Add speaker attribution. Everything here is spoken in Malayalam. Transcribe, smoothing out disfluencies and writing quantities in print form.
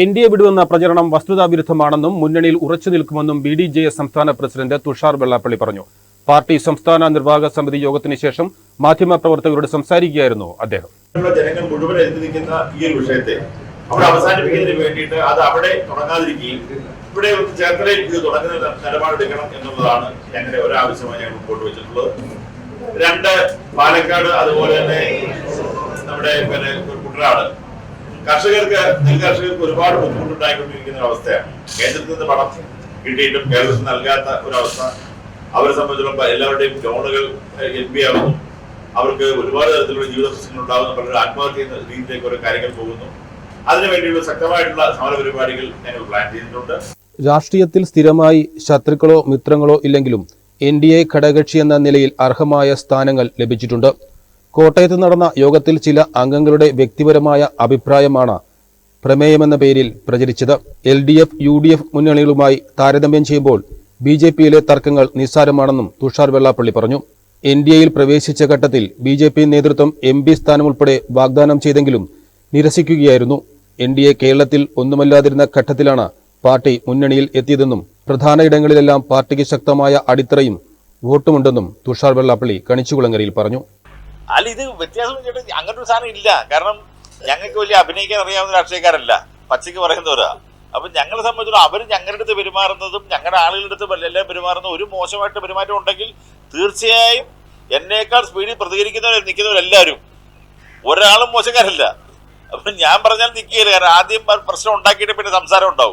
Speaker 1: എൻഡിഎ വിടുവെന്ന പ്രചരണം വസ്തുതാവിരുദ്ധമാണെന്നും മുന്നണിയിൽ ഉറച്ചു നിൽക്കുമെന്നും ബിഡിജെഎസ് സംസ്ഥാന പ്രസിഡന്റ് തുഷാർ വെള്ളാപ്പള്ളി പറഞ്ഞു. പാർട്ടി സംസ്ഥാന നിർവാഹക സമിതി യോഗത്തിന് ശേഷം മാധ്യമപ്രവർത്തകരോട് സംസാരിക്കുകയായിരുന്നു അദ്ദേഹം.
Speaker 2: ജനങ്ങൾ മുഴുവൻ എത്തിനിൽക്കുന്ന ഈ ഒരു വിഷയത്തെ അവിടെ അവസാനിപ്പിക്കുന്നതിന് വേണ്ടിയിട്ട് അത് അവിടെ തുടങ്ങാതിരിക്കുകയും ഇവിടെ ചേർത്തലയിൽ ഇത് തുടങ്ങുന്ന നിലപാടെടുക്കണം എന്നുള്ളതാണ് ഞങ്ങളുടെ ഒരാവശ്യമായി ഞങ്ങൾ മുമ്പോട്ട് വെച്ചിട്ടുള്ളത്. രണ്ട്, പാലക്കാട് അതുപോലെ തന്നെ നമ്മുടെ കുട്ടനാട് നെൽകർഷകർക്ക് ഒരുപാട് ബുദ്ധിമുട്ടുണ്ടായിക്കൊണ്ടിരിക്കുന്ന ഒരു അവസ്ഥയാണ്. കേന്ദ്രത്തിൽ നിന്ന് പണം കിട്ടിയിട്ടും കേരളത്തിൽ നൽകാത്ത ഒരവസ്ഥ. അവരെ സംബന്ധിച്ചിടത്തോളം എല്ലാവരുടെയും ലോണുകൾ LP ആകുന്നു. അവർക്ക് ഒരുപാട് തരത്തിലുള്ള ജീവിത പ്രശ്നങ്ങൾ ഉണ്ടാകുന്നു. പലരും ആത്മഹത്യ ചെയ്യുന്ന രീതിയിലേക്ക് ഓരോ കാര്യങ്ങൾ പോകുന്നു. അതിനുവേണ്ടിയുള്ള ശക്തമായിട്ടുള്ള സമര പരിപാടികൾ ഞങ്ങൾ പ്ലാൻ ചെയ്തിട്ടുണ്ട്.
Speaker 1: രാഷ്ട്രീയത്തിൽ സ്ഥിരമായി ശത്രുക്കളോ മിത്രങ്ങളോ ഇല്ലെങ്കിലും NDA ഘടകകക്ഷി എന്ന നിലയിൽ അർഹമായ സ്ഥാനങ്ങൾ ലഭിച്ചിട്ടുണ്ട്. കോട്ടയത്ത് നടന്ന യോഗത്തിൽ ചില അംഗങ്ങളുടെ വ്യക്തിപരമായ അഭിപ്രായമാണ് പ്രമേയമെന്ന പേരിൽ പ്രചരിച്ചത്. LDF, UDF മുന്നണികളുമായി താരതമ്യം ചെയ്യുമ്പോൾ BJPയിലെ തർക്കങ്ങൾ നിസ്സാരമാണെന്നും തുഷാർ വെള്ളാപ്പള്ളി പറഞ്ഞു. NDAയിൽ പ്രവേശിച്ച ഘട്ടത്തിൽ BJP നേതൃത്വം MP സ്ഥാനമുൾപ്പെടെ വാഗ്ദാനം ചെയ്തെങ്കിലും നിരസിക്കുകയായിരുന്നു. NDA കേരളത്തിൽ ഒന്നുമല്ലാതിരുന്ന ഘട്ടത്തിലാണ് പാർട്ടി മുന്നണിയിൽ എത്തിയതെന്നും പ്രധാന ഇടങ്ങളിലെല്ലാം പാർട്ടിക്ക് ശക്തമായ അടിത്തറയും വോട്ടുമുണ്ടെന്നും തുഷാർ വെള്ളാപ്പള്ളി കണിച്ചുകുളങ്ങരയിൽ പറഞ്ഞു.
Speaker 3: അല്ല, ഇത് വ്യത്യാസം അങ്ങനെ ഒരു സാധനം ഇല്ല. കാരണം ഞങ്ങൾക്ക് വലിയ അഭിനയിക്കാൻ അറിയാവുന്ന രാഷ്ട്രീയക്കാരല്ല, പച്ചയ്ക്ക് പറയുന്നവരാ. അപ്പൊ ഞങ്ങളെ സംബന്ധിച്ചിടത്തോളം അവർ ഞങ്ങളുടെ അടുത്ത് പെരുമാറുന്നതും ഞങ്ങളുടെ ആളുകളുടെ അടുത്ത് എല്ലാം പെരുമാറുന്ന ഒരു മോശമായിട്ട് പെരുമാറ്റം ഉണ്ടെങ്കിൽ തീർച്ചയായും എന്നേക്കാൾ സ്പീഡിൽ നിൽക്കുന്നവരെല്ലാവരും ഒരാളും മോശക്കാരല്ല. അപ്പൊ ഞാൻ പറഞ്ഞാൽ നിൽക്കുകയില്ല. കാരണം ആദ്യം പ്രശ്നം ഉണ്ടാക്കിയിട്ട് പിന്നെ സംസാരം ഉണ്ടാവും.